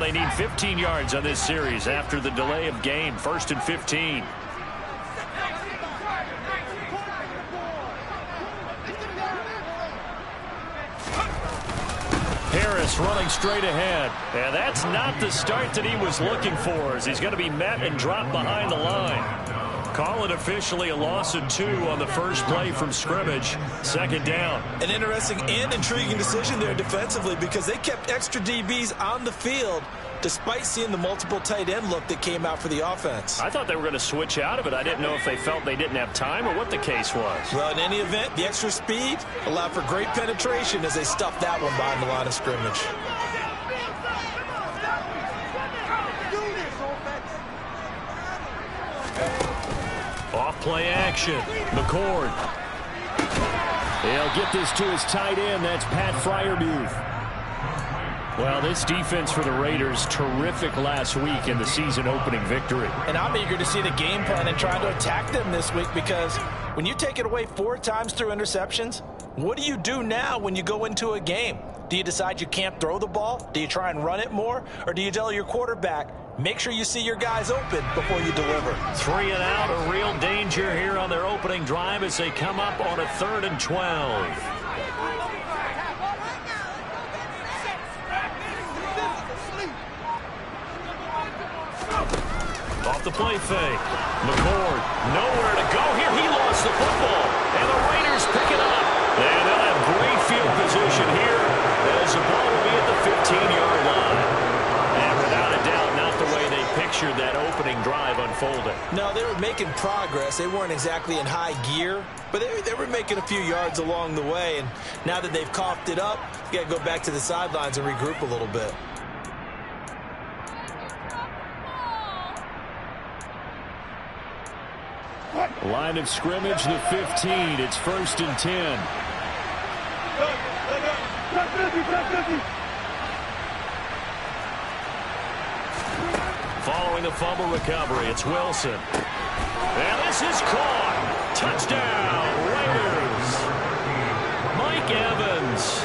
they need 15 yards on this series after the delay of game. 1st and 15. Harris running straight ahead. And that's not the start that he was looking for, as he's going to be met and dropped behind the line. Call it officially a loss of 2 on the first play from scrimmage. 2nd down. An interesting and intriguing decision there defensively, because they kept extra DBs on the field despite seeing the multiple tight end look that came out for the offense. I thought they were going to switch out of it. I didn't know if they felt they didn't have time or what the case was. Well, in any event, the extra speed allowed for great penetration as they stuffed that one behind the line of scrimmage. Off play action. McCord. He'll get this to his tight end. That's Pat Freiermuth. Well, this defense for the Raiders, terrific last week in the season opening victory. And I'm eager to see the game plan and trying to attack them this week, because when you take it away 4 times through interceptions, what do you do now when you go into a game? Do you decide you can't throw the ball? Do you try and run it more? Or do you tell your quarterback, make sure you see your guys open before you deliver? 3 and out, a real danger here on their opening drive as they come up on a 3rd and 12. Off the play fake. McCord, nowhere to go here. He lost the football, and the Raiders pick it up. And they'll have great field position here as the ball will be at the 15-yard line. And without a doubt, not the way they pictured that opening drive unfolding. No, they were making progress. They weren't exactly in high gear, but they were making a few yards along the way. And now that they've coughed it up, you got to go back to the sidelines and regroup a little bit. Line of scrimmage, the 15. It's 1st and 10. Following the fumble recovery, it's Wilson. And this is caught. Touchdown, Raiders. Mike Evans,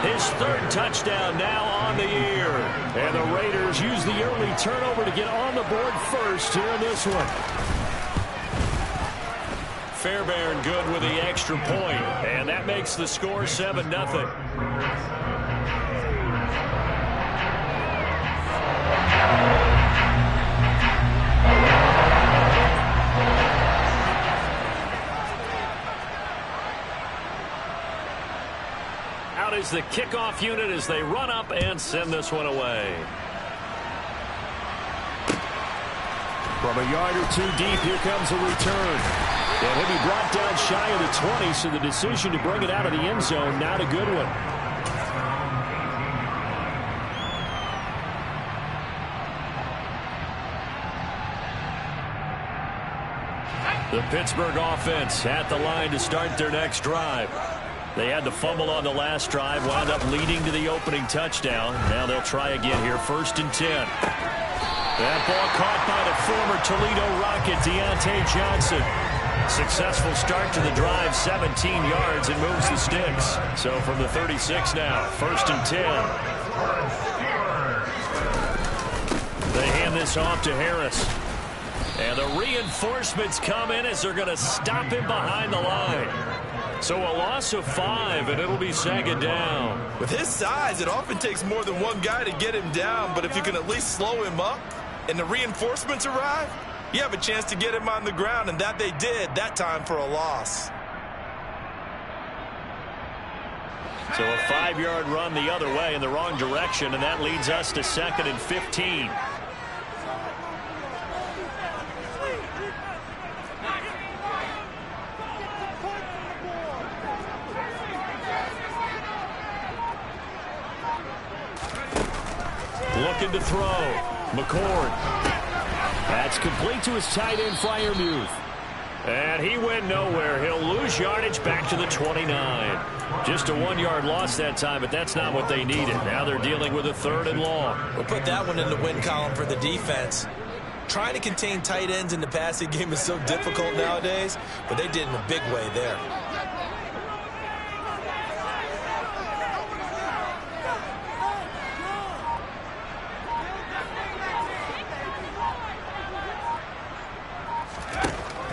his 3rd touchdown now on the year. And the Raiders use the early turnover to get on the board first here in this one. Fairbairn good with the extra point, and that makes the score 7-0. Out is the kickoff unit as they run up and send this one away. From a yard or 2 deep, here comes a return. And he'll be brought down shy of the 20, so the decision to bring it out of the end zone, not a good one. The Pittsburgh offense at the line to start their next drive. They had the fumble on the last drive, wound up leading to the opening touchdown. Now they'll try again here, 1st and 10. That ball caught by the former Toledo Rocket, Deontay Johnson. Successful start to the drive, 17 yards, and moves the sticks. So from the 36 now, 1st and 10. They hand this off to Harris. And the reinforcements come in as they're going to stop him behind the line. So a loss of 5, and it'll be 2nd down. With his size, it often takes more than one guy to get him down, but if you can at least slow him up and the reinforcements arrive, you have a chance to get him on the ground, and that they did, that time for a loss. So a 5-yard run the other way in the wrong direction, and that leads us to 2nd and 15. Looking to throw. McCord. That's complete to his tight end, Freiermuth. And he went nowhere. He'll lose yardage back to the 29. Just a 1-yard loss that time, but that's not what they needed. Now they're dealing with a 3rd and long. We'll put that one in the win column for the defense. Trying to contain tight ends in the passing game is so difficult nowadays, but they did in a big way there.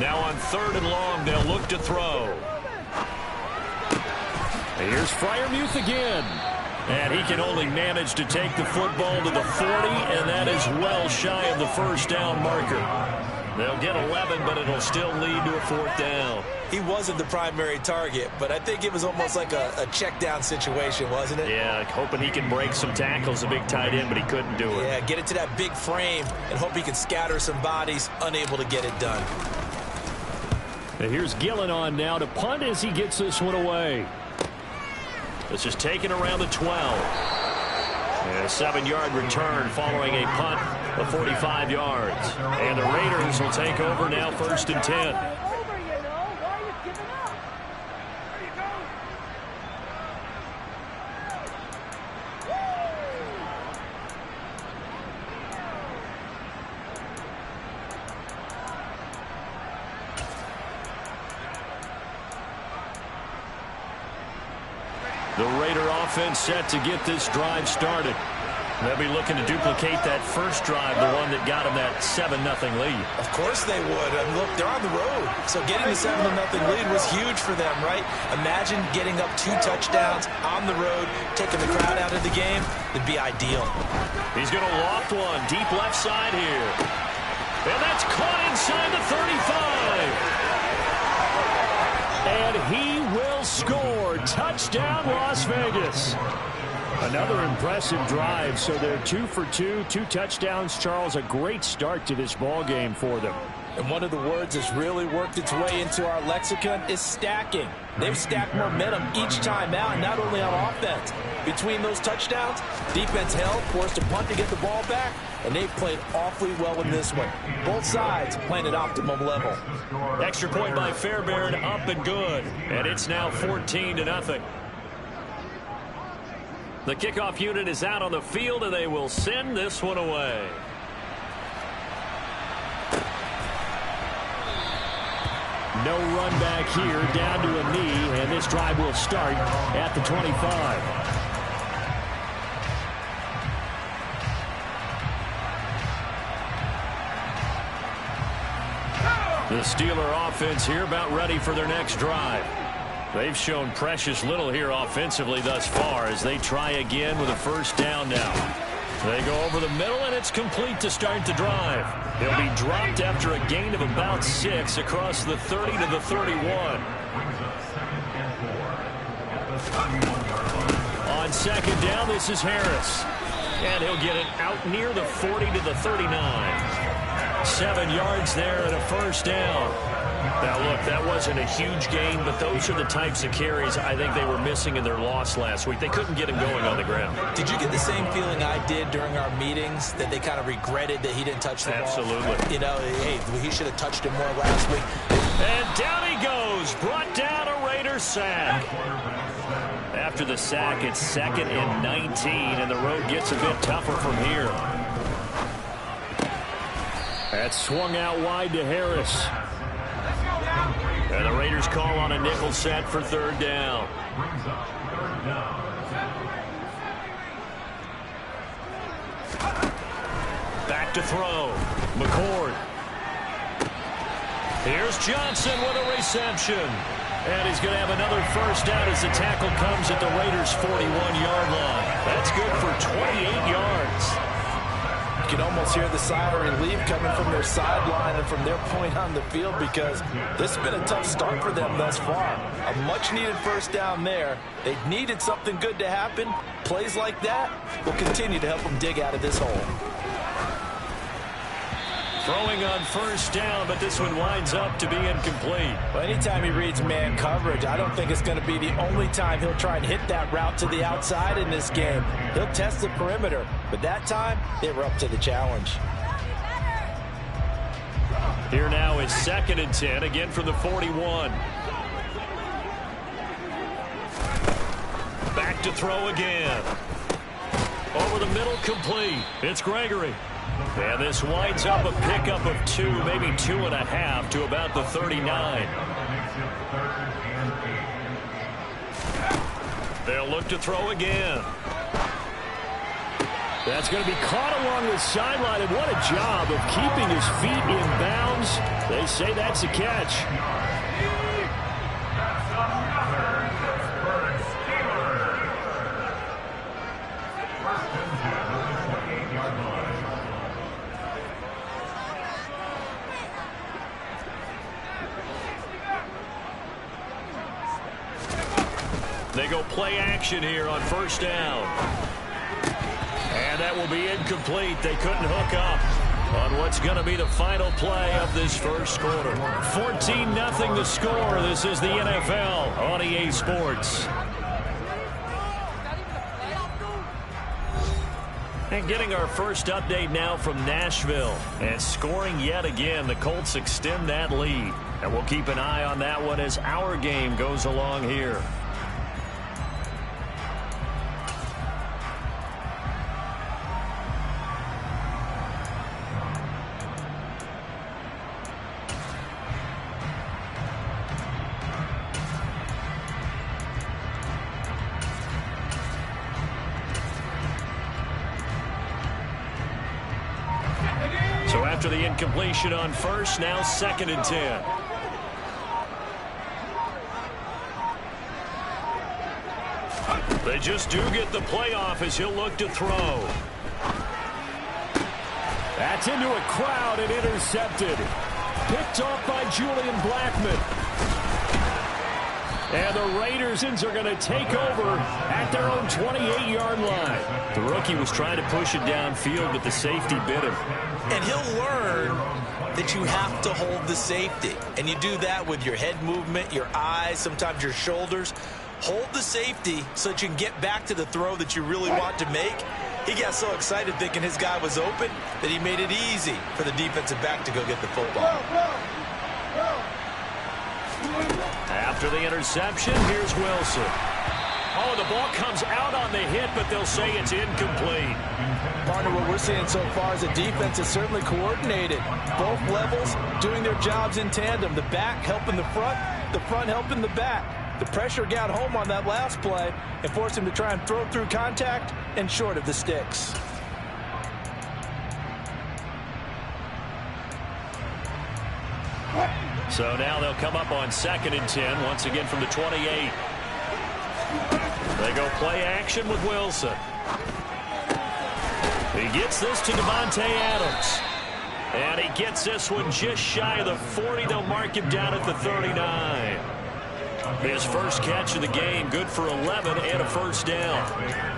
Now on 3rd and long, they'll look to throw. Here's Freiermuth again. And he can only manage to take the football to the 40, and that is well shy of the first down marker. They'll get 11, but it'll still lead to a 4th down. He wasn't the primary target, but I think it was almost like a check down situation, wasn't it? Yeah, hoping he can break some tackles, a big tight end, but he couldn't do it. Yeah, get it to that big frame and hope he can scatter some bodies, unable to get it done. And here's Gillen on now to punt as he gets this one away. This is taken around the 12. And a 7-yard return following a punt of 45 yards. And the Raiders will take over now 1st and 10. The Raider offense set to get this drive started. They'll be looking to duplicate that first drive, the one that got them that 7-0 lead. Of course they would. I mean, look, they're on the road. So getting the 7-0 lead was huge for them, right? Imagine getting up 2 touchdowns on the road, taking the crowd out of the game. It'd be ideal. He's going to loft one deep left side here. And that's caught inside the 35. And he will score. Touchdown, Las Vegas. Another impressive drive. So they're 2 for 2, 2 touchdowns. Charles, a great start to this ball game for them. And one of the words that's really worked its way into our lexicon is stacking. They've stacked momentum each time out, not only on offense. Between those touchdowns, defense held, forced a punt to get the ball back, and they've played awfully well in this one. Both sides playing at optimum level. Extra point by Fairbairn, up and good. And it's now 14-0. The kickoff unit is out on the field, and they will send this one away. No run back here, down to a knee, and this drive will start at the 25. The Steeler offense here about ready for their next drive. They've shown precious little here offensively thus far as they try again with a first down now. They go over the middle, and it's complete to start the drive. He'll be dropped after a gain of about 6 across the 30 to the 31. On second down, this is Harris. And he'll get it out near the 40 to the 39. 7 yards there and a first down. Now, look, that wasn't a huge gain, but those are the types of carries I think they were missing in their loss last week. They couldn't get him going on the ground. Did you get the same feeling I did during our meetings, that they kind of regretted that he didn't touch the ball? Absolutely. You know, hey, he should have touched him more last week. And down he goes. Brought down a Raider sack. After the sack, it's 2nd and 19, and the road gets a bit tougher from here. That's swung out wide to Harris. And the Raiders call on a nickel set for 3rd down. Back to throw. McCord. Here's Johnson with a reception. And he's going to have another first down as the tackle comes at the Raiders' 41-yard line. That's good for 28 yards. You can almost hear the sigh of relief coming from their sideline and from their point on the field, because this has been a tough start for them thus far. A much-needed first down there. They needed something good to happen. Plays like that will continue to help them dig out of this hole. Throwing on first down, but this one winds up to be incomplete. Well, anytime he reads man coverage, I don't think it's going to be the only time he'll try and hit that route to the outside in this game. He'll test the perimeter, but that time they were up to the challenge. Here now is 2nd and 10, again from the 41. Back to throw again. Over the middle, complete. It's Gregory. And this winds up a pickup of 2, maybe 2.5 to about the 39. They'll look to throw again. That's going to be caught along the sideline, and what a job of keeping his feet in bounds. They say that's a catch. They go play action here on first down. And that will be incomplete. They couldn't hook up on what's going to be the final play of this first quarter. 14-0 the score. This is the NFL on EA Sports. And getting our first update now from Nashville. And scoring yet again. The Colts extend that lead. And we'll keep an eye on that one as our game goes along here. So after the incompletion on first, now 2nd and 10. They just do get the playoff as he'll look to throw. That's into a crowd and intercepted. Picked off by Julian Blackmon. And the Raiders are going to take over at their own 28-yard line. The rookie was trying to push it downfield, but the safety bit him. And he'll learn that you have to hold the safety. And you do that with your head movement, your eyes, sometimes your shoulders. Hold the safety so that you can get back to the throw that you really want to make. He got so excited thinking his guy was open that he made it easy for the defensive back to go get the football. After the interception, here's Wilson. Oh, the ball comes out on the hit, but they'll say it's incomplete. Partner, what we're seeing so far is a defense is certainly coordinated. Both levels doing their jobs in tandem. The back helping the front helping the back. The pressure got home on that last play and forced him to try and throw through contact and short of the sticks. So now they'll come up on 2nd and 10, once again from the 28. They go play action with Wilson. He gets this to Davante Adams. And he gets this one just shy of the 40. They'll mark him down at the 39. His first catch of the game, good for 11 and a first down.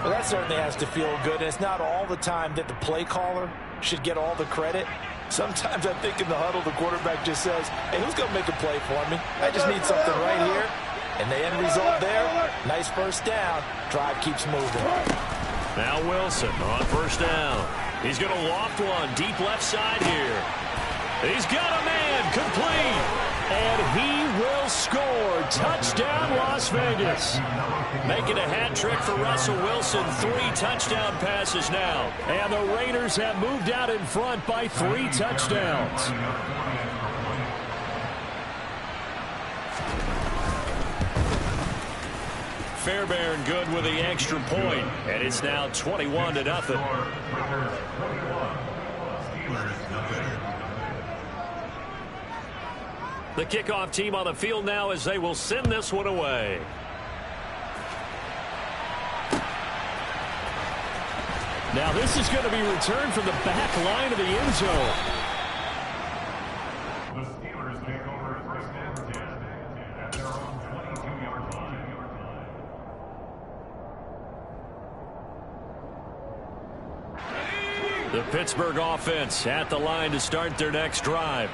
Well, that certainly has to feel good. It's not all the time that the play caller should get all the credit. Sometimes I think in the huddle, the quarterback just says, hey, who's going to make a play for me? I just need something right here. And the end result there, nice first down. Drive keeps moving. Now Wilson on first down. He's going to loft one deep left side here. He's got a man complete. And he will score. Touchdown, Las Vegas. Making a hat trick for Russell Wilson. 3 touchdown passes now. And the Raiders have moved out in front by 3 touchdowns. Fairbairn good with the extra point. And it's now 21-0. The kickoff team on the field now as they will send this one away. Now this is going to be returned from the back line of the end zone. The Steelers take over first and 10 at their own 22-yard line. The Pittsburgh offense at the line to start their next drive.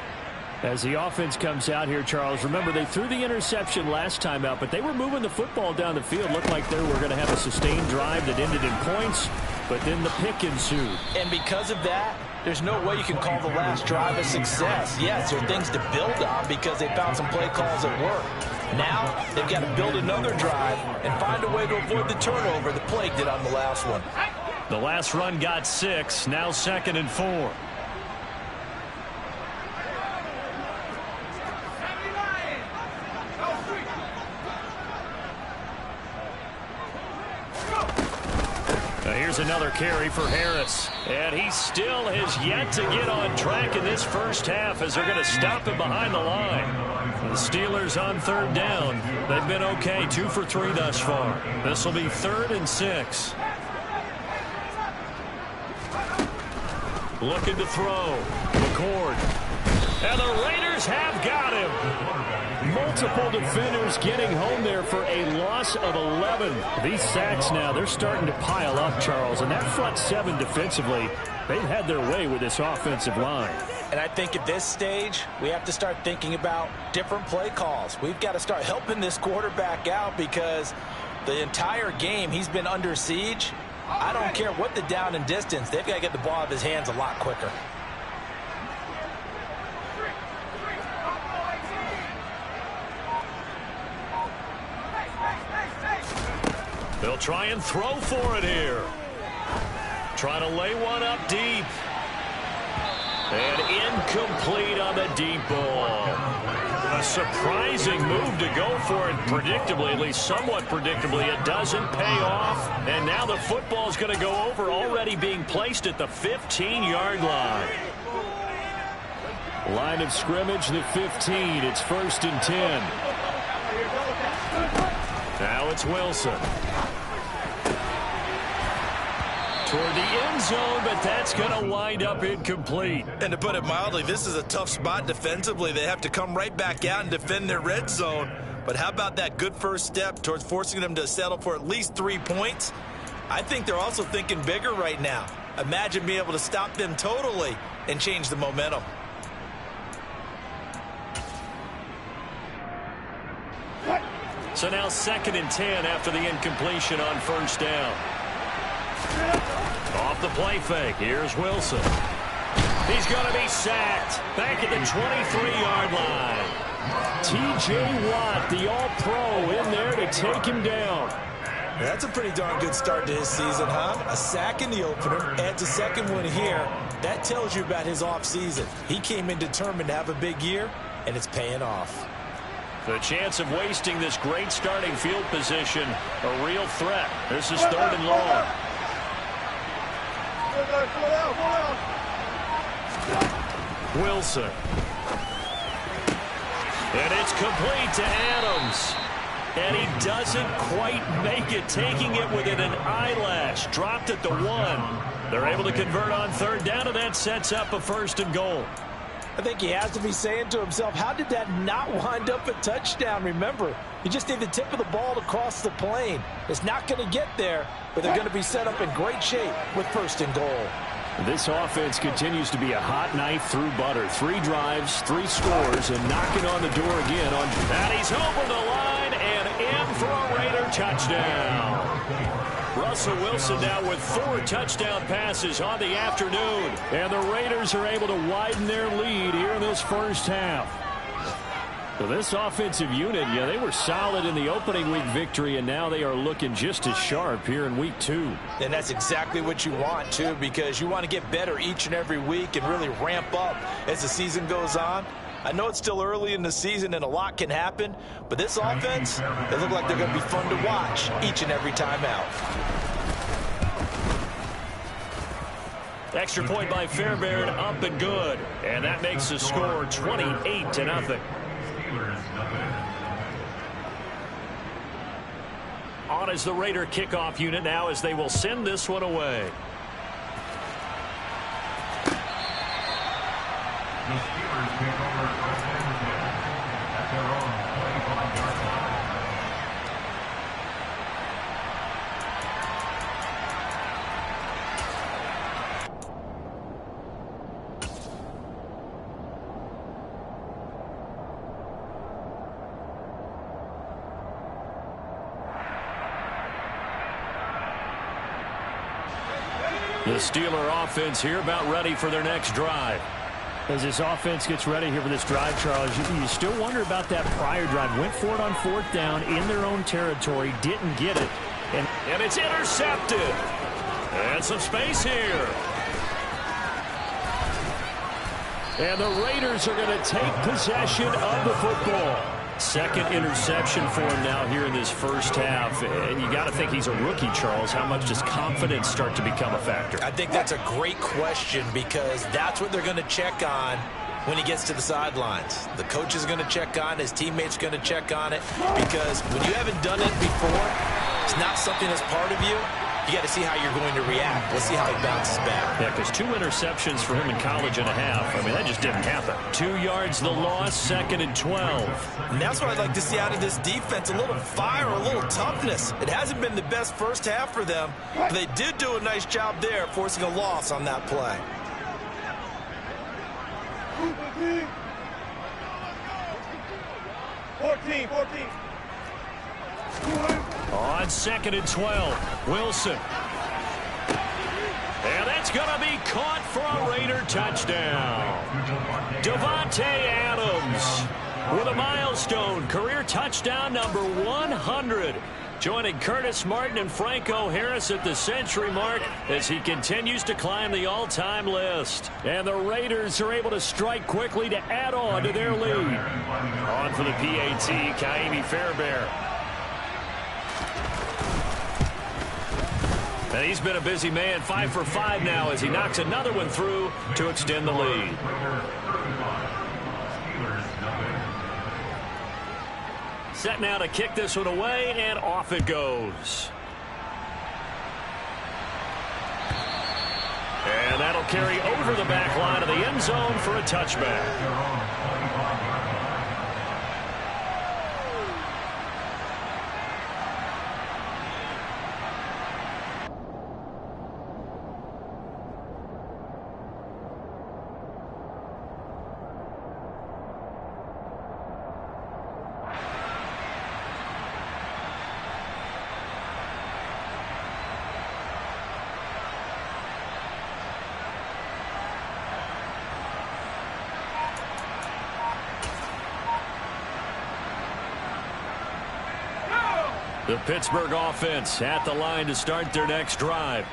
As the offense comes out here, Charles, remember they threw the interception last time out, but they were moving the football down the field. Looked like they were going to have a sustained drive that ended in points, but then the pick ensued. And because of that, there's no way you can call the last drive a success. Yes, there are things to build on because they found some play calls that work. Now, they've got to build another drive and find a way to avoid the turnover the plague did on the last one. The last run got 6, now 2nd and 4. Here's another carry for Harris. And he still has yet to get on track in this first half as they're going to stop him behind the line. The Steelers on third down. They've been okay, 2 for 3 thus far. This will be 3rd and 6. Looking to throw. McCord. And the Raiders have got him. Multiple defenders getting home there for a loss of 11. These sacks now, they're starting to pile up, Charles. And that front 7 defensively, they've had their way with this offensive line. And I think at this stage, we have to start thinking about different play calls. We've got to start helping this quarterback out because the entire game he's been under siege. I don't care what the down and distance. They've got to get the ball out of his hands a lot quicker. They'll try and throw for it here. Trying to lay one up deep. And incomplete on the deep ball. A surprising move to go for it predictably, at least somewhat predictably. It doesn't pay off. And now the football is going to go over, already being placed at the 15-yard line. Line of scrimmage, the 15. It's 1st and 10. Now it's Wilson. Toward the end zone, but that's going to wind up incomplete. And to put it mildly, this is a tough spot defensively. They have to come right back out and defend their red zone. But how about that good first step towards forcing them to settle for at least 3 points? I think they're also thinking bigger right now. Imagine being able to stop them totally and change the momentum. So now 2nd and 10 after the incompletion on 1st down. Off the play fake. Here's Wilson. He's going to be sacked. Back at the 23-yard line. T.J. Watt, the all-pro, in there to take him down. That's a pretty darn good start to his season, huh? A sack in the opener, adds a second one here. That tells you about his offseason. He came in determined to have a big year, and it's paying off. The chance of wasting this great starting field position, a real threat. This is 3rd and long. Wilson. And it's complete to Adams. And he doesn't quite make it, taking it within an eyelash. Dropped at the 1. They're able to convert on 3rd down, and that sets up a 1st and goal. I think he has to be saying to himself, how did that not wind up a touchdown? Remember, you just need the tip of the ball to cross the plane. It's not going to get there, but they're going to be set up in great shape with 1st and goal. This offense continues to be a hot knife through butter. 3 drives, 3 scores, and knocking on the door again. And he's over the line and in for a Raider touchdown. Russell Wilson now with 4 touchdown passes on the afternoon. And the Raiders are able to widen their lead here in this first half. So this offensive unit, yeah, they were solid in the opening week victory, and now they are looking just as sharp here in week 2. And that's exactly what you want, too, because you want to get better each and every week and really ramp up as the season goes on. I know it's still early in the season and a lot can happen, but this offense, they look like they're going to be fun to watch each and every time out. Extra point by Fairbairn, up and good. And that makes the score 28-0. On is the Raider kickoff unit now as they will send this one away. The Steelers take over first and 10 at their own 25-yard line. The Steeler offense here about ready for their next drive. As this offense gets ready here for this drive, Charles, you still wonder about that prior drive. Went for it on 4th down in their own territory, didn't get it. And it's intercepted. And some space here. And the Raiders are going to take possession of the football. Second interception for him now here in this first half. And you got to think he's a rookie, Charles. How much does confidence start to become a factor? I think that's a great question because that's what they're going to check on when he gets to the sidelines. The coach is going to check on, his teammates are going to check on it, because when you haven't done it before, it's not something that's part of you. You got to see how you're going to react. Let's see how he bounces back. Yeah, because 2 interceptions for him in college and a half. I mean, that just didn't happen. 2 yards the loss, 2nd and 12. And that's what I'd like to see out of this defense, a little fire, a little toughness. It hasn't been the best first half for them, but they did do a nice job there, forcing a loss on that play. On 2nd and 12, Wilson. And that's going to be caught for a Raider touchdown. Davante Adams with a milestone career touchdown number 100. Joining Curtis Martin and Franco Harris at the century mark as he continues to climb the all-time list. And the Raiders are able to strike quickly to add on to their lead. On for the PAT, Ka'imi Fairbairn. And he's been a busy man, 5 for 5 now as he knocks another one through to extend the lead. Set now to kick this one away, and off it goes. And that'll carry over the back line of the end zone for a touchback. The Pittsburgh offense at the line to start their next drive.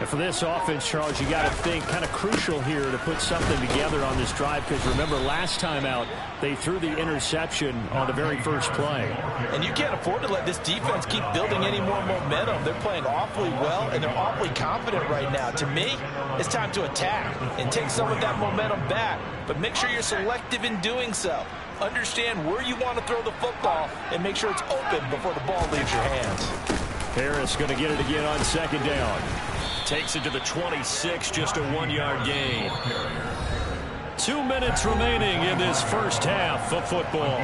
And for this offense, Charles, you got to think kind of crucial here to put something together on this drive, because remember last time out they threw the interception on the very first play. And you can't afford to let this defense keep building any more momentum. They're playing awfully well, and they're awfully confident right now. To me, it's time to attack and take some of that momentum back, but make sure you're selective in doing so. Understand where you want to throw the football and make sure it's open before the ball leaves your hands. Harris going to get it again on 2nd down. Takes it to the 26, just a 1-yard gain. 2 minutes remaining in this first half of football.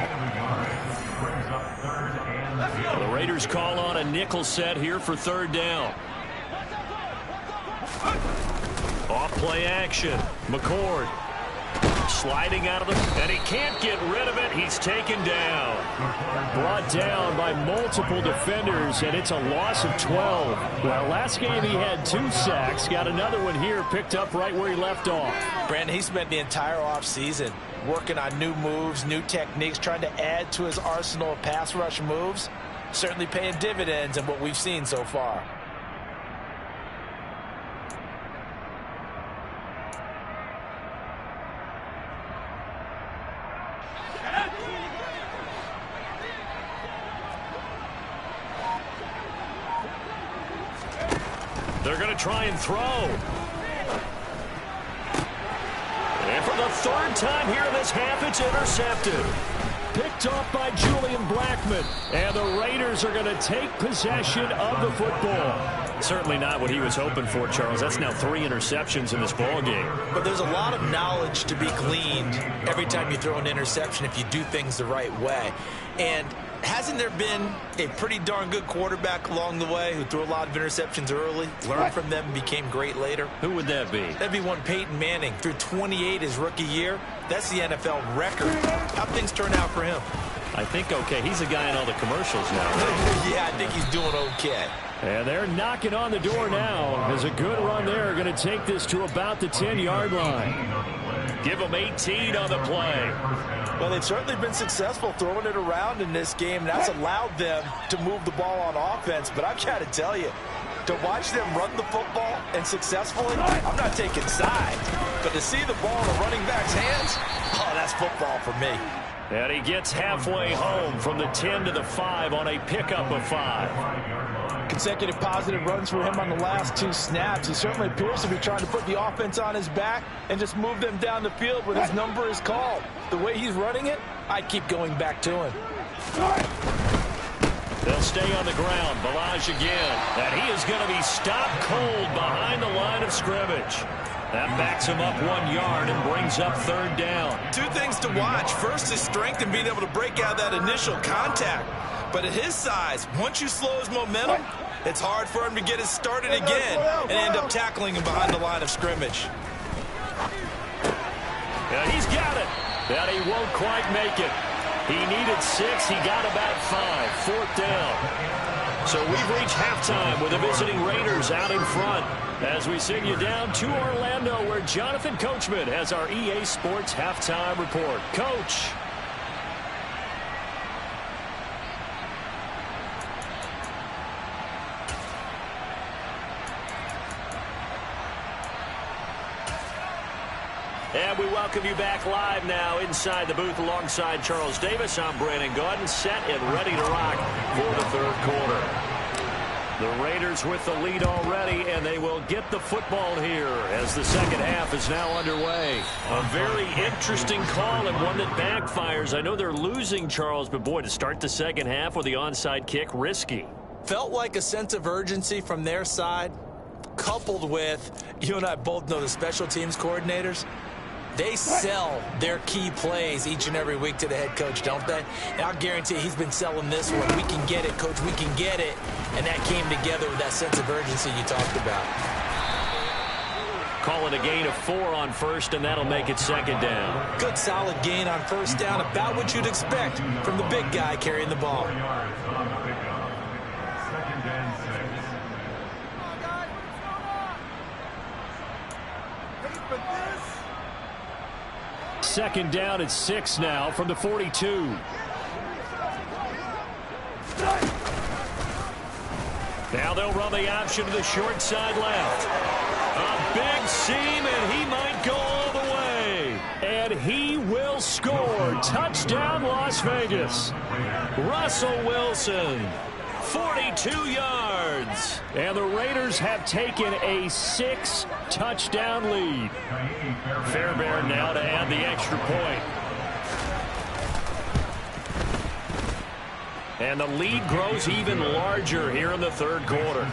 The Raiders call on a nickel set here for 3rd down. Off play action. McCord sliding out of the, and he can't get rid of it. He's taken down. Brought down by multiple defenders, and it's a loss of 12. Well, last game he had 2 sacks. Got another one here, picked up right where he left off. Brandon, he spent the entire offseason working on new moves, new techniques, trying to add to his arsenal of pass rush moves. Certainly paying dividends in what we've seen so far. They're going to try and throw. And for the 3rd time here in this half, it's intercepted. Picked off by Julian Blackmon. And the Raiders are going to take possession of the football. Certainly not what he was hoping for, Charles. That's now 3 interceptions in this ball game. But there's a lot of knowledge to be gleaned every time you throw an interception if you do things the right way. And hasn't there been a pretty darn good quarterback along the way who threw a lot of interceptions early, learned from them, and became great later? Who would that be? That'd be one Peyton Manning. Threw 28 his rookie year. That's the NFL record. How'd things turn out for him? I think okay. He's a guy in all the commercials now. Yeah, I think he's doing okay. And they're knocking on the door now. There's a good run there. Going to take this to about the 10-yard line. Give them 18 on the play. Well, they've certainly been successful throwing it around in this game. That's allowed them to move the ball on offense. But I've got to tell you, To watch them run the football and successfully, I'm not taking sides. But to see the ball in the running back's hands, oh, that's football for me. And he gets halfway home from the 10 to the 5 on a pickup of 5. Consecutive positive runs for him on the last 2 snaps. He certainly appears to be trying to put the offense on his back and just move them down the field when his number is called. The way he's running it, I'd keep going back to him. They'll stay on the ground. Ballage again. And he is going to be stopped cold behind the line of scrimmage. That backs him up 1 yard and brings up 3rd down. 2 things to watch. First is strength and being able to break out that initial contact. But at his size, once you slow his momentum, it's hard for him to get it started again and end up tackling him behind the line of scrimmage. Yeah, he's got it. And he won't quite make it. He needed 6. He got about 5. 4th down. So we've reached halftime with the visiting Raiders out in front as we send you down to Orlando where Jonathan Coachman has our EA Sports halftime report. Coach. And we welcome you back live now inside the booth alongside Charles Davis. I'm Brandon Gaudin, set and ready to rock for the 3rd quarter. The Raiders with the lead already, and they will get the football here as the second half is now underway. A very interesting call and one that backfires. I know they're losing, Charles, but boy, to start the second half with the onside kick, risky. Felt like a sense of urgency from their side, coupled with, you and I both know the special teams coordinators. They sell their key plays each and every week to the head coach, don't they? And I'll guarantee he's been selling this one. We can get it, coach. We can get it. And that came together with that sense of urgency you talked about. Calling a gain of 4 on 1st, and that'll make it 2nd down. Good solid gain on 1st down, about what you'd expect from the big guy carrying the ball. 2nd and 6. 2nd down at 6 now from the 42. Now they'll run the option to the short side left. A big seam, and he might go all the way. And he will score. Touchdown, Las Vegas. Russell Wilson, 42 yards. And the Raiders have taken a 6-touchdown lead. Fairbairn now to add the extra point. And the lead grows even larger here in the 3rd quarter.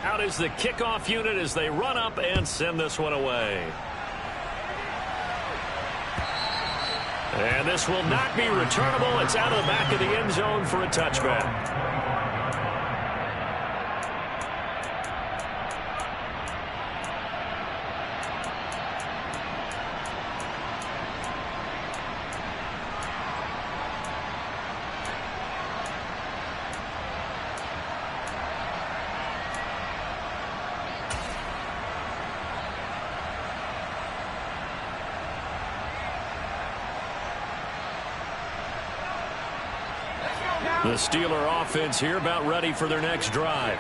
Out is the kickoff unit as they run up and send this one away. And this will not be returnable. It's out of the back of the end zone for a touchback. The Steeler offense here about ready for their next drive.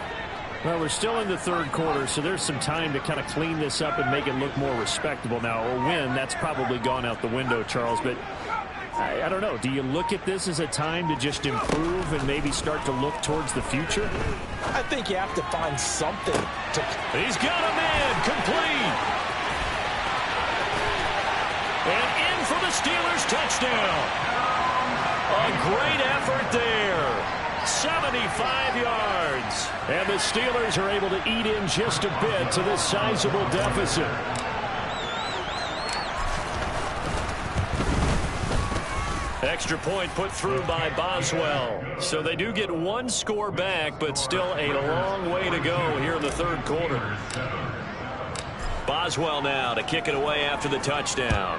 Well, we're still in the 3rd quarter, so there's some time to kind of clean this up and make it look more respectable. Now, a win, that's probably gone out the window, Charles, but I don't know. Do you look at this as a time to just improve and maybe start to look towards the future? I think you have to find something to... He's got a man complete. And in for the Steelers touchdown. A great effort there. 75 yards. And the Steelers are able to eat in just a bit to this sizable deficit. Extra point put through by Boswell. So they do get 1 score back, but still a long way to go here in the 3rd quarter. Boswell now to kick it away after the touchdown.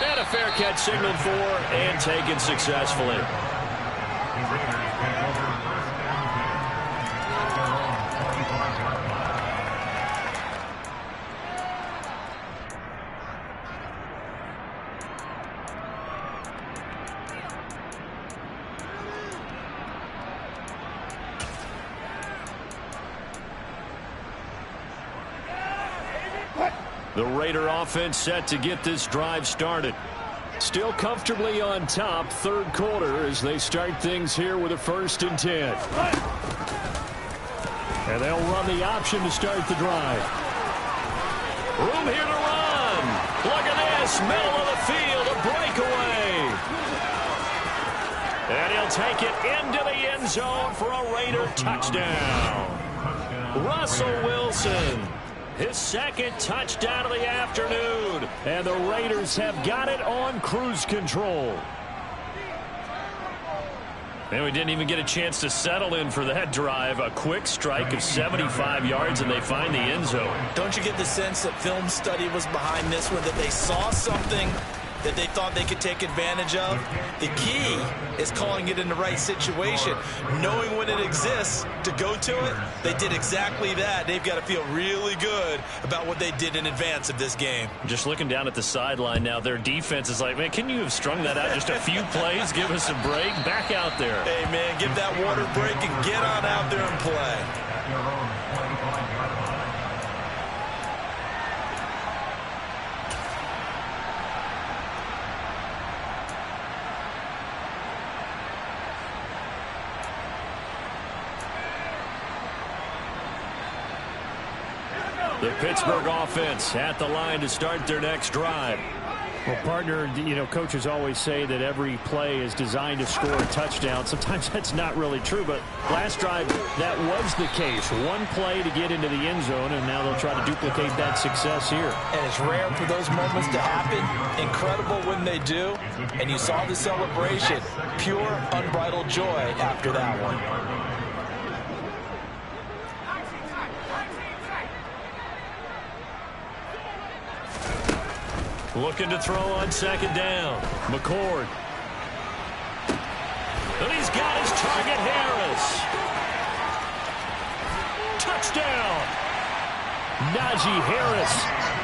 And a fair catch signaled for and taken successfully. The Raider offense set to get this drive started. Still comfortably on top, third quarter, as they start things here with a 1st and 10. And they'll run the option to start the drive. Room here to run. Look at this, middle of the field, a breakaway. And he'll take it into the end zone for a Raider touchdown. Russell Wilson, his 2nd touchdown of the afternoon. And the Raiders have got it on cruise control. And we didn't even get a chance to settle in for that drive. A quick strike of 75 yards, and they find the end zone. Don't you get the sense that film study was behind this one, that they saw something that they thought they could take advantage of? The key is calling it in the right situation. Knowing when it exists to go to it, they did exactly that. They've got to feel really good about what they did in advance of this game. Just looking down at the sideline now, their defense is like, man, can you have strung that out just a few plays? Give us a break. Back out there. Hey, man, give that water break and get on out there and play. The Pittsburgh offense at the line to start their next drive. Well, partner, you know, coaches always say that every play is designed to score a touchdown. Sometimes that's not really true, but last drive, that was the case. One play to get into the end zone, and now they'll try to duplicate that success here. And it's rare for those moments to happen. Incredible when they do. And you saw the celebration. Pure, unbridled joy after that one. Looking to throw on 2nd down. McCord. And he's got his target, Harris. Touchdown. Najee Harris.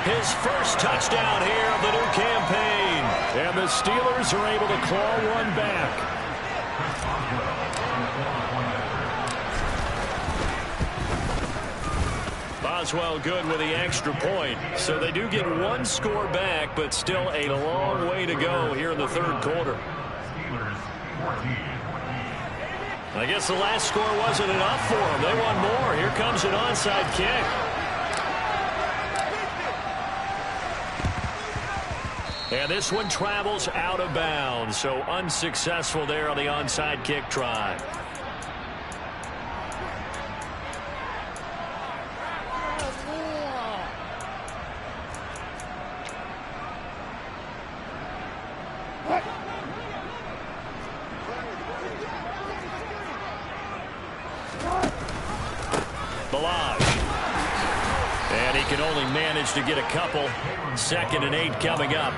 His 1st touchdown here of the new campaign. And the Steelers are able to claw one back. Boswell good with the extra point. So they do get one score back, but still a long way to go here in the 3rd quarter. I guess the last score wasn't enough for them. They want more. Here comes an onside kick. And this one travels out of bounds. So unsuccessful there on the onside kick try. To get a couple. 2nd and 8 coming up.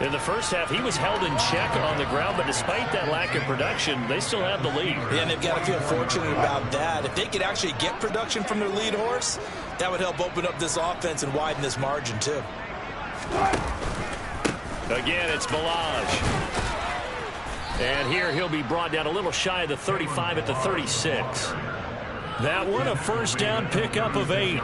In the first half, he was held in check on the ground, but despite that lack of production, they still have the lead. Yeah, and they've got to feel fortunate about that. If they could actually get production from their lead horse, that would help open up this offense and widen this margin, too. Again, it's Ballage. And here he'll be brought down a little shy of the 35 at the 36. That one, a 1st down pickup of 8.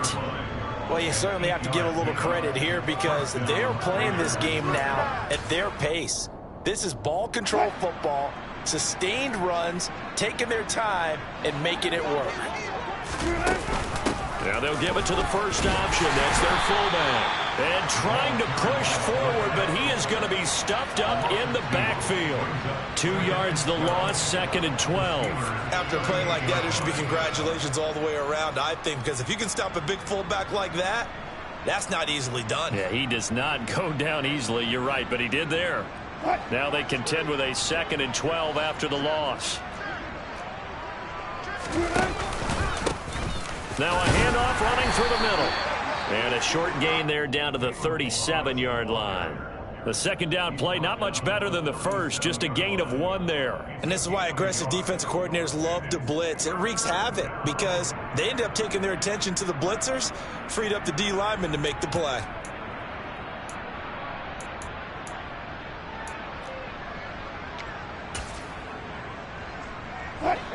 Well, you certainly have to give a little credit here because they're playing this game now at their pace. This is ball control football, sustained runs, taking their time, and making it work. Now they'll give it to the 1st option. That's their fullback. And trying to push forward, but he is going to be stuffed up in the backfield. 2 yards the loss, 2nd and 12. After a play like that, there should be congratulations all the way around, I think, because if you can stop a big fullback like that, that's not easily done. Yeah, he does not go down easily. You're right, but he did there. Now they contend with a 2nd and 12 after the loss. Now a handoff running through the middle. And a short gain there down to the 37-yard line. The 2nd down play, not much better than the first, just a gain of 1 there. And this is why aggressive defensive coordinators love to blitz. It wreaks havoc because they end up taking their attention to the blitzers, freed up the D lineman to make the play.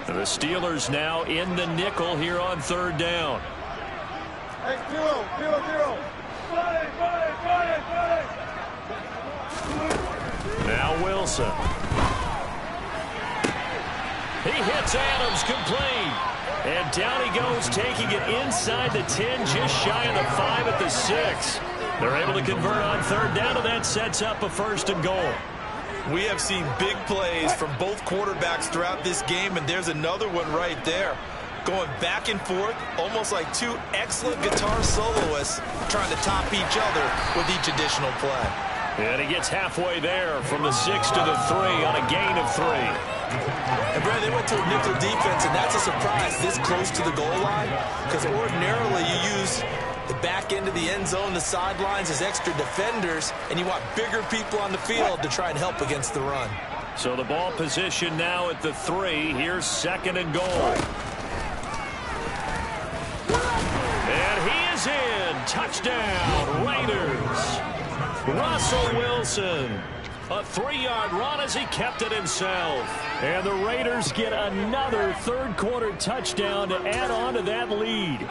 The Steelers now in the nickel here on 3rd down. Hey, 0-0. Now Wilson. He hits Adams complete. And down he goes, taking it inside the 10, just shy of the 5 at the 6. They're able to convert on third down, and that sets up a 1st and goal. We have seen big plays from both quarterbacks throughout this game, and there's another one right there. Going back and forth, almost like two excellent guitar soloists trying to top each other with each additional play. And he gets halfway there from the 6 to the 3 on a gain of 3. And Brad, they went to a nickel defense, and that's a surprise this close to the goal line, because ordinarily you use the back end of the end zone, the sidelines as extra defenders, and you want bigger people on the field to try and help against the run. So the ball position now at the 3. Here's 2nd and goal. And he is in. Touchdown, Raiders. Russell Wilson. A 3-yard run as he kept it himself. And the Raiders get another third-quarter touchdown to add on to that lead.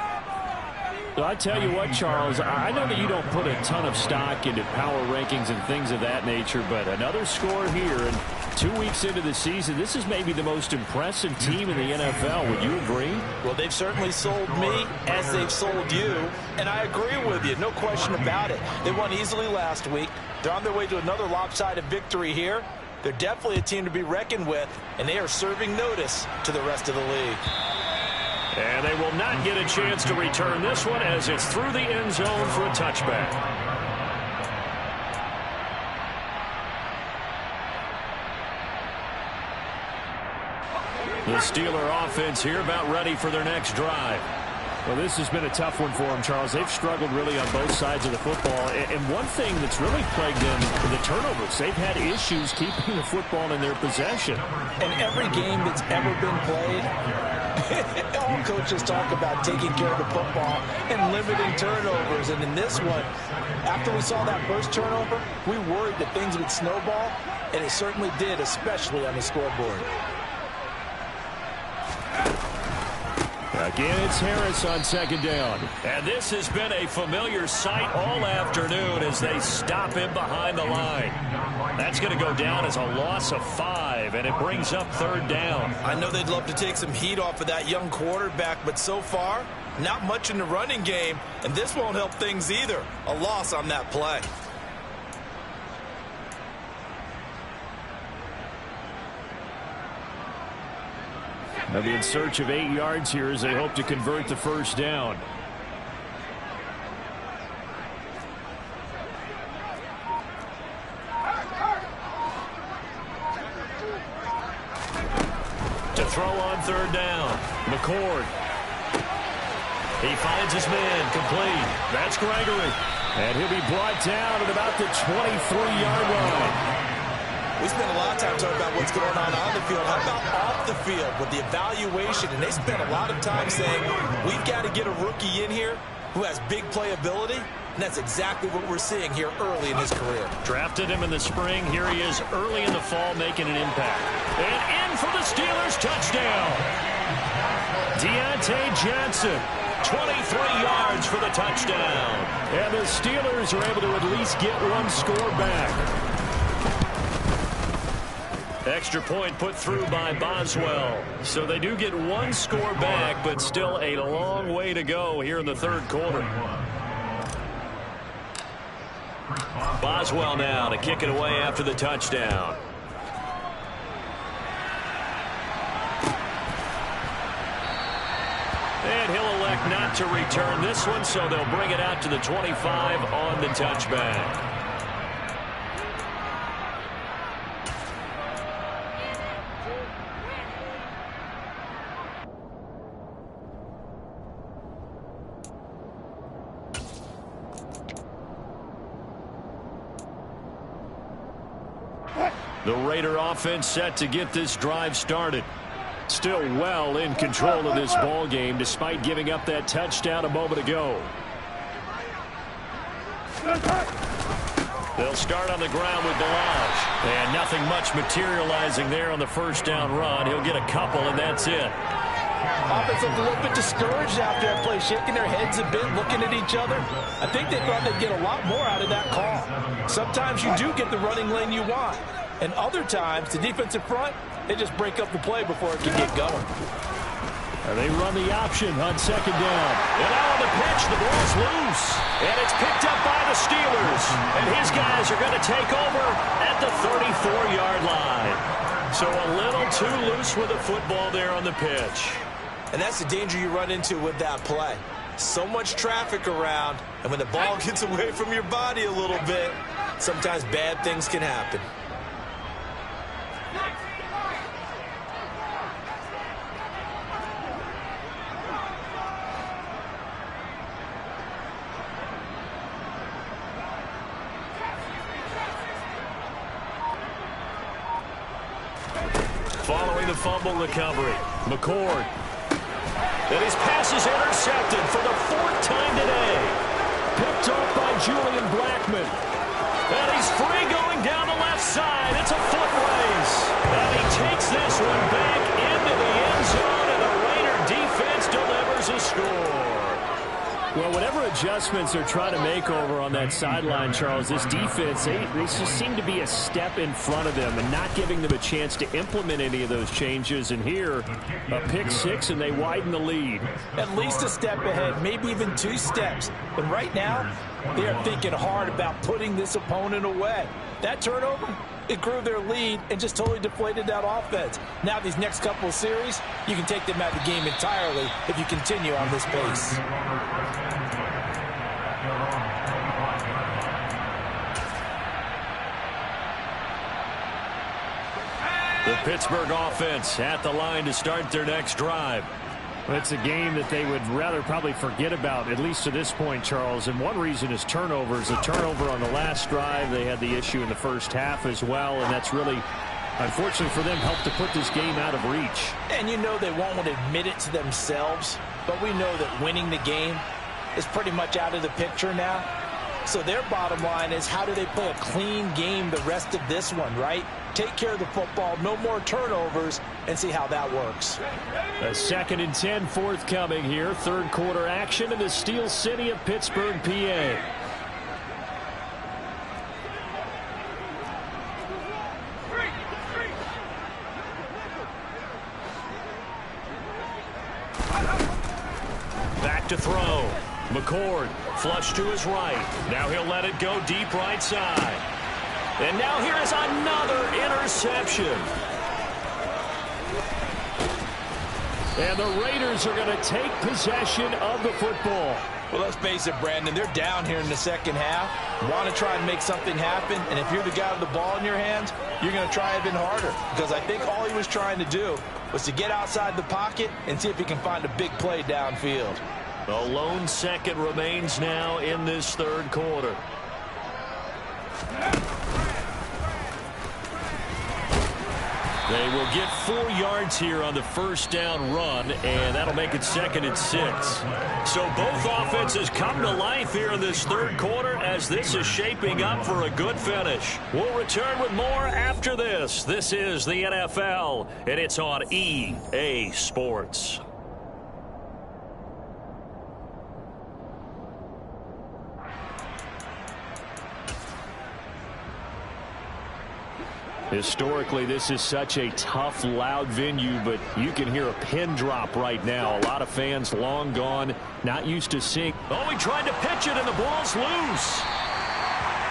Well, I tell you what, Charles, I know that you don't put a ton of stock into power rankings and things of that nature, but another score here, and 2 weeks into the season, this is maybe the most impressive team in the NFL. Would you agree? Well, they've certainly sold me as they've sold you, and I agree with you, no question about it. They won easily last week. They're on their way to another lopsided victory here. They're definitely a team to be reckoned with, and they are serving notice to the rest of the league. And they will not get a chance to return this one as it's through the end zone for a touchback. The Steeler offense here about ready for their next drive. Well, this has been a tough one for them, Charles. They've struggled really on both sides of the football. And one thing that's really plagued them, the turnovers. They've had issues keeping the football in their possession. In every game that's ever been played, all coaches talk about taking care of the football and limiting turnovers. And in this one, after we saw that first turnover, we worried that things would snowball, and it certainly did, especially on the scoreboard. Again, it's Harris on 2nd down. And this has been a familiar sight all afternoon as they stop him behind the line. That's going to go down as a loss of 5, and it brings up 3rd down. I know they'd love to take some heat off of that young quarterback, but so far, not much in the running game, and this won't help things either. A loss on that play. They'll be in search of 8 yards here as they hope to convert the 1st down. To throw on 3rd down, McCord. He finds his man, complete. That's Gregory. And he'll be brought down at about the 23-yard line. We spent a lot of time talking about what's going on the field. How about off the field with the evaluation? And they spent a lot of time saying, we've got to get a rookie in here who has big playability. And that's exactly what we're seeing here early in his career. Drafted him in the spring. Here he is early in the fall making an impact. And in for the Steelers, touchdown. Deontay Johnson, 23 yards for the touchdown. And the Steelers are able to at least get one score back. Extra point put through by Boswell. So they do get one score back, but still a long way to go here in the 3rd quarter. Boswell now to kick it away after the touchdown. And he'll elect not to return this one, so they'll bring it out to the 25 on the touchback. The Raider offense set to get this drive started. Still well in control of this ball game despite giving up that touchdown a moment ago. They'll start on the ground with Delage. And nothing much materializing there on the 1st down run. He'll get a couple, and that's it. Offense looked a little bit discouraged after that play, shaking their heads a bit, looking at each other. I think they thought they'd get a lot more out of that call. Sometimes you do get the running lane you want, and other times, the defensive front, they just break up the play before it can get going. They run the option on second down. And now on the pitch, the ball's loose. And it's picked up by the Steelers. And his guys are going to take over at the 34-yard line. So a little too loose with the football there on the pitch. And that's the danger you run into with that play. So much traffic around, and when the ball gets away from your body a little bit, sometimes bad things can happen. Following the fumble recovery, McCord. And his pass is intercepted for the 4th time today. Picked off by Julian Blackmon. And he's free going down the left side. It's a foot race. And he takes this one back into the end zone, and the Raider defense delivers a score. Well, whatever adjustments they're trying to make over on that sideline, Charles, this defense, they just seem to be a step in front of them and not giving them a chance to implement any of those changes. And here, a pick 6, and they widen the lead. At least a step ahead, maybe even 2 steps. But right now, they are thinking hard about putting this opponent away. That turnover, it grew their lead and just totally deflated that offense. Now these next couple of series, you can take them out of the game entirely if you continue on this pace. The Pittsburgh offense at the line to start their next drive. It's a game that they would rather probably forget about, at least to this point, Charles. And one reason is turnovers. A turnover on the last drive. They had the issue in the first half as well, and that's really, unfortunately for them, helped to put this game out of reach. And you know they won't want to admit it to themselves, but we know that winning the game is pretty much out of the picture now. So their bottom line is, how do they play a clean game the rest of this one, right? Take care of the football, no more turnovers, and see how that works. A 2nd and 10 forthcoming here. 3rd quarter action in the Steel City of Pittsburgh, PA. Back to throw. McCord, flush to his right. Now he'll let it go deep right side. And now here is another interception. And the Raiders are going to take possession of the football. Well, let's face it, Brandon, they're down here in the second half. Want to try and make something happen, and if you're the guy with the ball in your hands, you're going to try even harder. Because I think all he was trying to do was to get outside the pocket and see if he can find a big play downfield. A lone second remains now in this 3rd quarter. They will get 4 yards here on the 1st down run, and that'll make it 2nd and 6. So both offenses come to life here in this 3rd quarter as this is shaping up for a good finish. We'll return with more after this. This is the NFL, and it's on EA Sports. Historically, this is such a tough, loud venue, but you can hear a pin drop right now. A lot of fans long gone, not used to seeing. Oh, he tried to pitch it, and the ball's loose.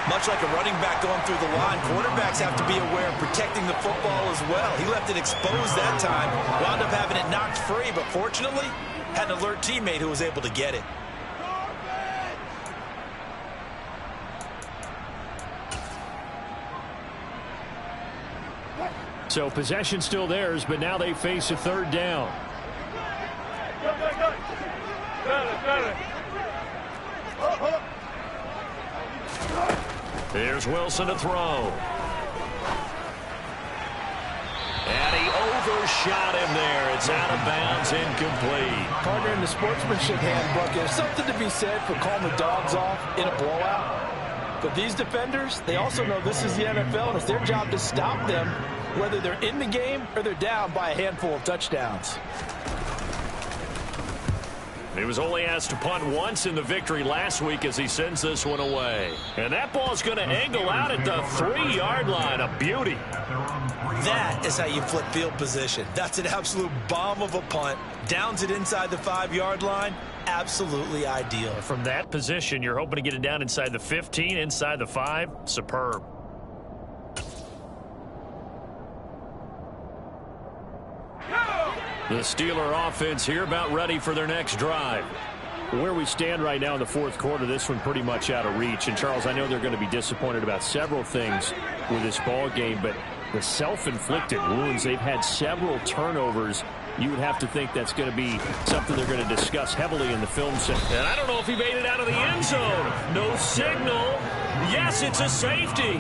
Much like a running back going through the line, quarterbacks have to be aware of protecting the football as well. He left it exposed that time, wound up having it knocked free, but fortunately, had an alert teammate who was able to get it. So possession still theirs, but now they face a 3rd down. Here's Wilson to throw. And he overshot him there. It's out of bounds, incomplete. Partner, in the sportsmanship handbook, there's something to be said for calling the dogs off in a blowout. But these defenders, they also know this is the NFL, and it's their job to stop them, whether they're in the game or they're down by a handful of touchdowns. He was only asked to punt once in the victory last week as he sends this one away. And that ball's going to angle out at the 3-yard line. A beauty. That is how you flip field position. That's an absolute bomb of a punt. Downs it inside the 5-yard line. Absolutely ideal. From that position, you're hoping to get it down inside the 15, inside the 5. Superb. The Steeler offense here about ready for their next drive. Where we stand right now in the fourth quarter, this one pretty much out of reach. And, Charles, I know they're going to be disappointed about several things with this ball game, but the self-inflicted wounds, they've had several turnovers. You would have to think that's going to be something they're going to discuss heavily in the film set. And I don't know if he made it out of the end zone. No signal. Yes, it's a safety.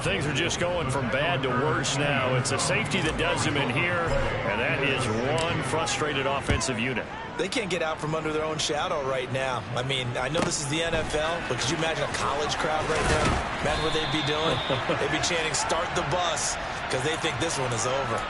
Things are just going from bad to worse now. It's a safety that does him in here, and that is one frustrated offensive unit. They can't get out from under their own shadow right now. I mean, I know this is the NFL, but could you imagine a college crowd right now? Imagine what they'd be doing. They'd be chanting, "Start the bus," because they think this one is over.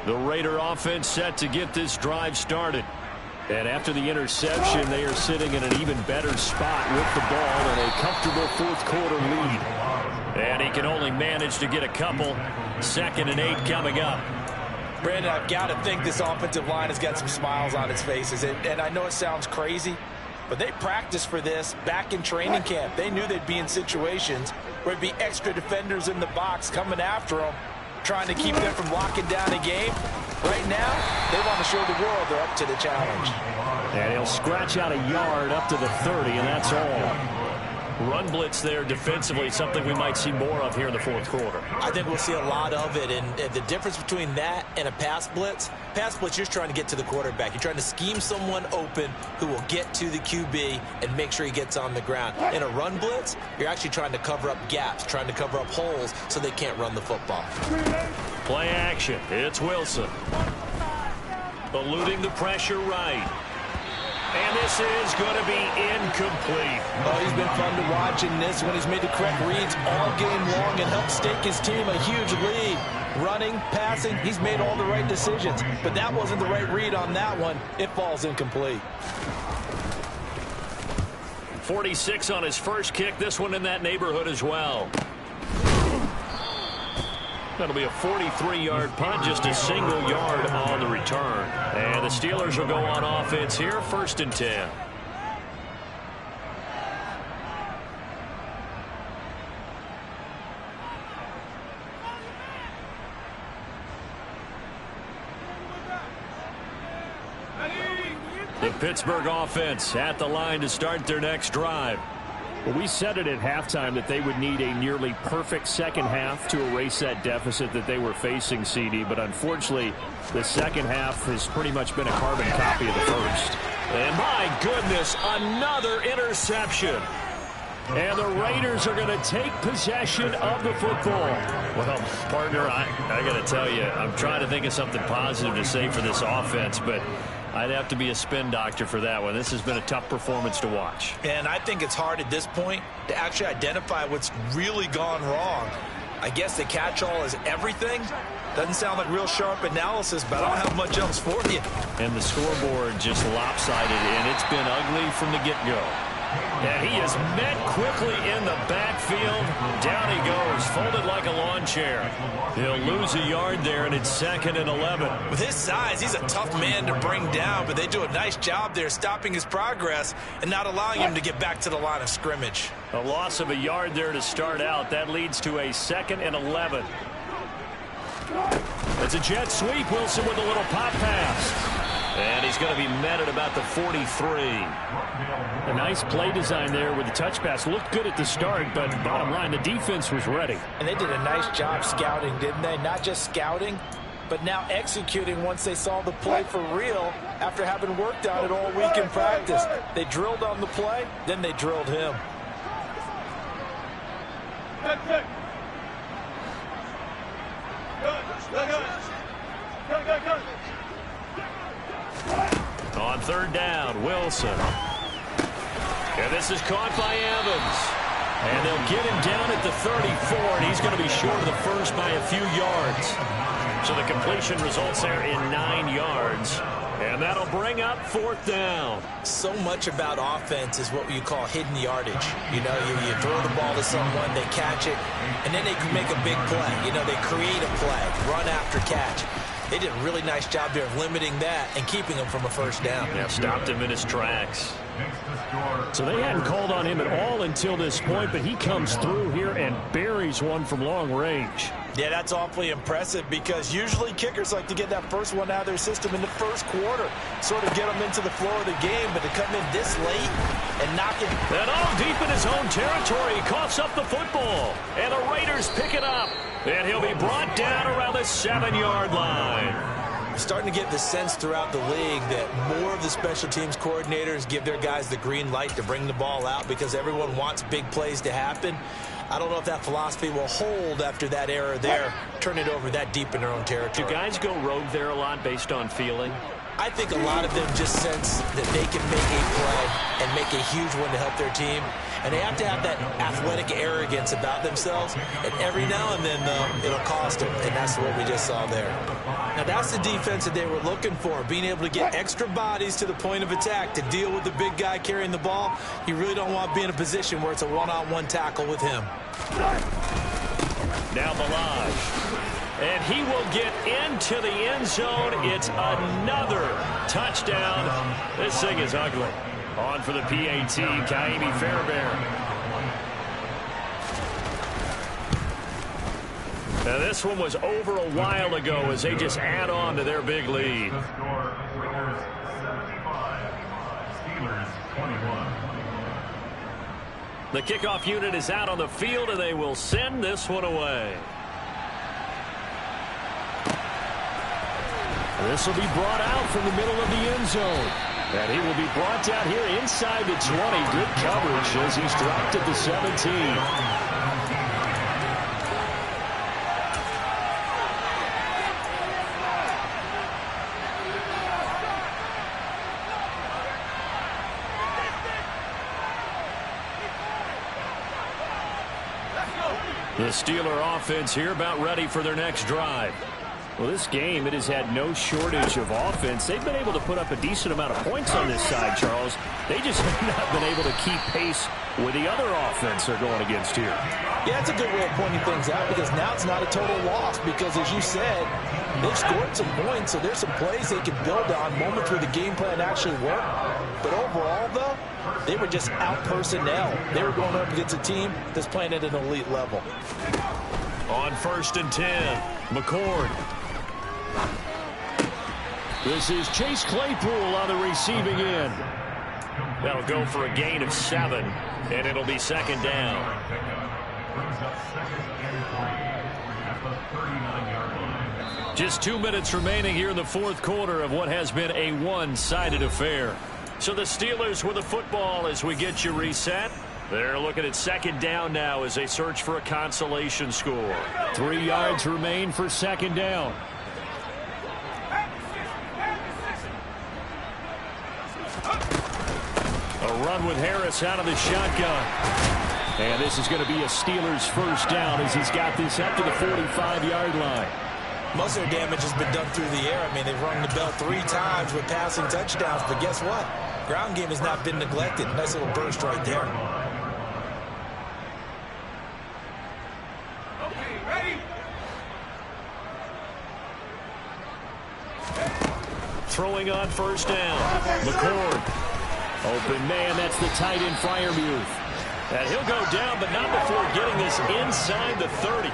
The Raider offense set to get this drive started. And after the interception, they are sitting in an even better spot with the ball and a comfortable fourth quarter lead. And he can only manage to get a couple. 2nd and 8 coming up. Brandon, I've got to think this offensive line has got some smiles on its faces. And I know it sounds crazy, but they practiced for this back in training camp. They knew they'd be in situations where there'd be extra defenders in the box coming after them, trying to keep them from locking down a game. Right now, they want to show the world they're up to the challenge. And he'll scratch out a yard up to the 30, and that's all. Run blitz there defensively, something we might see more of here in the fourth quarter. I think we'll see a lot of it, and the difference between that and a pass blitz, you're just trying to get to the quarterback. You're trying to scheme someone open who will get to the QB and make sure he gets on the ground. In a run blitz, you're actually trying to cover up gaps, trying to cover up holes so they can't run the football. Play action. It's Wilson. Eluding the pressure right. And this is going to be incomplete. Oh, he's been fun to watch in this when he's made the correct reads all game long and helped stake his team a huge lead. Running, passing, he's made all the right decisions. But that wasn't the right read on that one. It falls incomplete. 46 on his first kick. This one in that neighborhood as well. That'll be a 43-yard punt, just a single yard on the return. And the Steelers will go on offense here, 1st and 10. The Pittsburgh offense at the line to start their next drive. Well, we said it at halftime that they would need a nearly perfect second half to erase that deficit that they were facing, CD. But unfortunately, the second half has pretty much been a carbon copy of the first. And my goodness, another interception. And the Raiders are going to take possession of the football. Well, partner, I got to tell you, I'm trying to think of something positive to say for this offense, but I'd have to be a spin doctor for that one. This has been a tough performance to watch. And I think it's hard at this point to actually identify what's really gone wrong. I guess the catch-all is everything. Doesn't sound like real sharp analysis, but I don't have much else for you. And the scoreboard just lopsided, and it's been ugly from the get-go. And he is met quickly in the backfield. Down he goes, folded like a lawn chair. He'll lose a yard there, and it's 2nd and 11. With his size, he's a tough man to bring down, but they do a nice job there stopping his progress and not allowing him to get back to the line of scrimmage. A loss of a yard there to start out. That leads to a 2nd and 11. It's a jet sweep. Wilson with a little pop pass. And he's going to be met at about the 43. A nice play design there with the touch pass. Looked good at the start, but bottom line, the defense was ready. And they did a nice job scouting, didn't they? Not just scouting, but now executing once they saw the play for real after having worked on it all week in practice. They drilled on the play, then they drilled him. On third down, Wilson. And this is caught by Evans. And they'll get him down at the 34, and he's going to be short of the first by a few yards. So the completion results there in 9 yards. And that'll bring up fourth down. So much about offense is what you call hidden yardage. You know, you throw the ball to someone, they catch it, and then they can make a big play. You know, they create a play, run after catch. They did a really nice job there of limiting that and keeping him from a first down. Yeah, stopped him in his tracks. So they hadn't called on him at all until this point, but he comes through here and buries one from long range. Yeah, that's awfully impressive because usually kickers like to get that first one out of their system in the first quarter, sort of get them into the flow of the game, but to come in this late and knock it. And all deep in his own territory, he coughs up the football, and the Raiders pick it up, and he'll be brought down around the 7-yard line. Starting to get the sense throughout the league that more of the special teams coordinators give their guys the green light to bring the ball out because everyone wants big plays to happen. I don't know if that philosophy will hold after that error there, turn it over that deep in their own territory. Do guys go rogue there a lot based on feeling? I think a lot of them just sense that they can make a play and make a huge one to help their team. And they have to have that athletic arrogance about themselves. And every now and then, though, it'll cost them. And that's what we just saw there. Now, that's the defense that they were looking for, being able to get extra bodies to the point of attack to deal with the big guy carrying the ball. You really don't want to be in a position where it's a one-on-one tackle with him. Now Ballage. And he will get into the end zone. It's another touchdown. This thing is ugly. On for the PAT, Ka'imi Fairbairn. Now this one was over a while ago as they just add on to their big lead. The score, Raiders 75, Steelers 21. The kickoff unit is out on the field, and they will send this one away. This will be brought out from the middle of the end zone. And he will be brought down here inside the 20. Good coverage as he's dropped at the 17. The Steeler offense here about ready for their next drive. Well, this game, it has had no shortage of offense. They've been able to put up a decent amount of points on this side, Charles. They just have not been able to keep pace with the other offense they're going against here. Yeah, that's a good way of pointing things out because now it's not a total loss because, as you said, they've scored some points, so there's some plays they can build on, moments where the game plan actually worked. But overall, though, they were just out-personnel. They were going up against a team that's playing at an elite level. On 1st and 10, McCord. This is Chase Claypool on the receiving end. They'll go for a gain of 7, and it'll be second down. Just 2 minutes remaining here in the fourth quarter of what has been a one-sided affair. So the Steelers with the football as we get you reset. They're looking at second down now as they search for a consolation score. 3 yards remain for second down. A run with Harris out of the shotgun. And this is going to be a Steelers first down as he's got this up to the 45-yard line. Most of their damage has been done through the air. I mean, they've rung the bell 3 times with passing touchdowns, but guess what? Ground game has not been neglected. Nice little burst right there. Throwing on first down. McCord. Open man, that's the tight end Freiermuth. And he'll go down, but not before getting this inside the 30.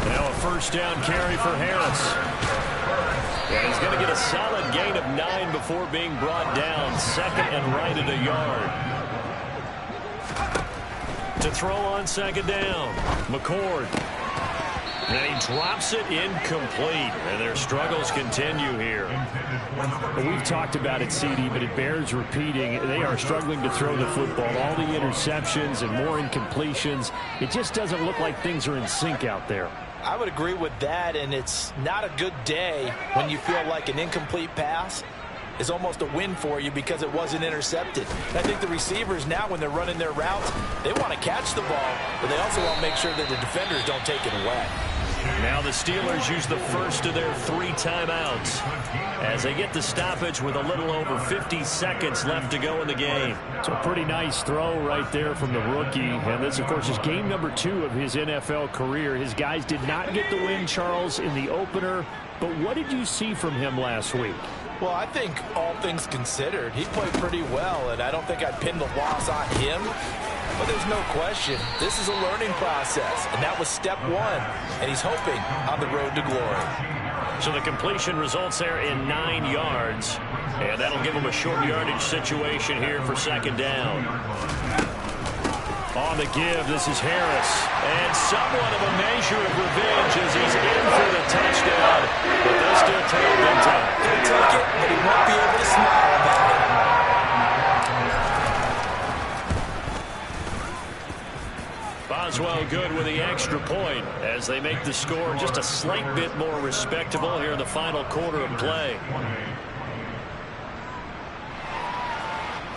Now a first down carry for Harris. And he's going to get a solid gain of 9 before being brought down. Second and right at a yard. To throw on second down. McCord. And he drops it incomplete. And their struggles continue here. Well, we've talked about it, CD, but it bears repeating. They are struggling to throw the football. All the interceptions and more incompletions. It just doesn't look like things are in sync out there. I would agree with that, and it's not a good day when you feel like an incomplete pass is almost a win for you because it wasn't intercepted. I think the receivers now, when they're running their routes, they want to catch the ball, but they also want to make sure that the defenders don't take it away. Now the Steelers use the first of their 3 timeouts as they get the stoppage with a little over 50 seconds left to go in the game. It's a pretty nice throw right there from the rookie. And this, of course, is game number 2 of his NFL career. His guys did not get the win, Charles, in the opener. But what did you see from him last week? Well, I think all things considered, he played pretty well, and I don't think I'd pin the loss on him. But there's no question, this is a learning process, and that was step 1, and he's hoping on the road to glory. So the completion results there in 9 yards, and that'll give him a short yardage situation here for 2nd down. On the give, this is Harris, and somewhat of a measure of revenge as he's in for the touchdown, but they'll still take it in time. He'll take it, but he won't be able to smile about it. Boswell good with the extra point as they make the score just a slight bit more respectable here in the final quarter of play.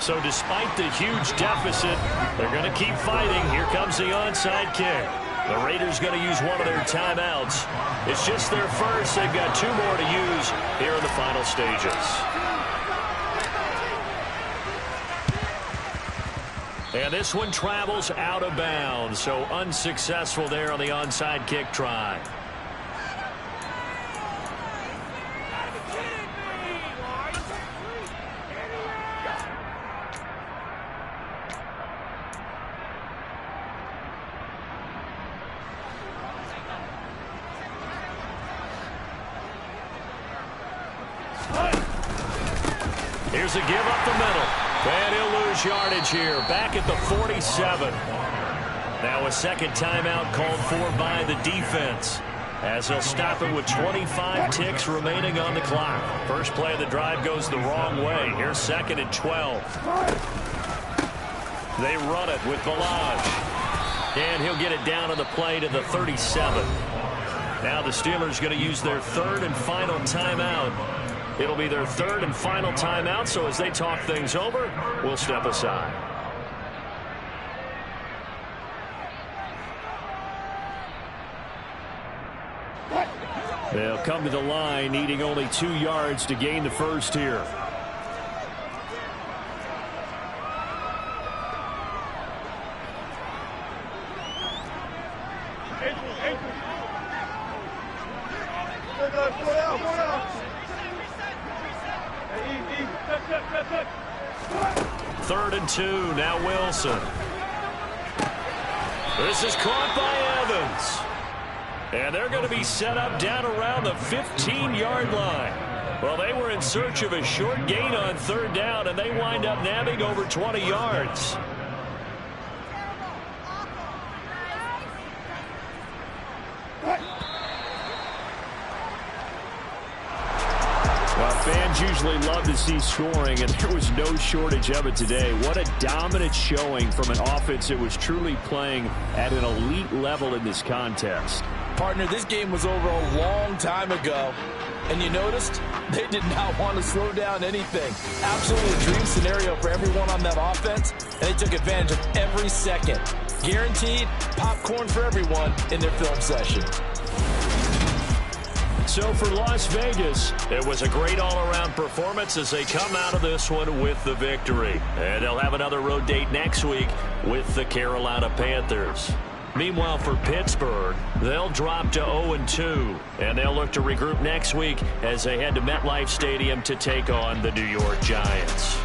So despite the huge deficit, they're going to keep fighting. Here comes the onside kick. The Raiders going to use one of their timeouts. It's just their first. They've got 2 more to use here in the final stages. And this one travels out of bounds, so unsuccessful there on the onside kick try. Here's a give up the middle. And he'll lose yardage here, back at the 47. Now a 2nd timeout called for by the defense, as they'll stop it with 25 ticks remaining on the clock. First play of the drive goes the wrong way. Here's 2nd and 12. They run it with Balaj. And he'll get it down on the play to the 37. Now the Steelers going to use their 3rd and final timeout. It'll be their 3rd and final timeout, so as they talk things over, we'll step aside. They'll come to the line, needing only 2 yards to gain the first here. Third and 2, now Wilson. This is caught by Evans. And they're going to be set up down around the 15-yard line. Well, they were in search of a short gain on 3rd down, and they wind up nabbing over 20 yards. Fans usually love to see scoring, and there was no shortage of it today. What a dominant showing from an offense that was truly playing at an elite level in this contest. Partner, this game was over a long time ago, and you noticed they did not want to slow down anything. Absolutely a dream scenario for everyone on that offense, and they took advantage of every second. Guaranteed popcorn for everyone in their film session. So for Las Vegas, it was a great all-around performance as they come out of this one with the victory. And they'll have another road date next week with the Carolina Panthers. Meanwhile, for Pittsburgh, they'll drop to 0-2, and they'll look to regroup next week as they head to MetLife Stadium to take on the New York Giants.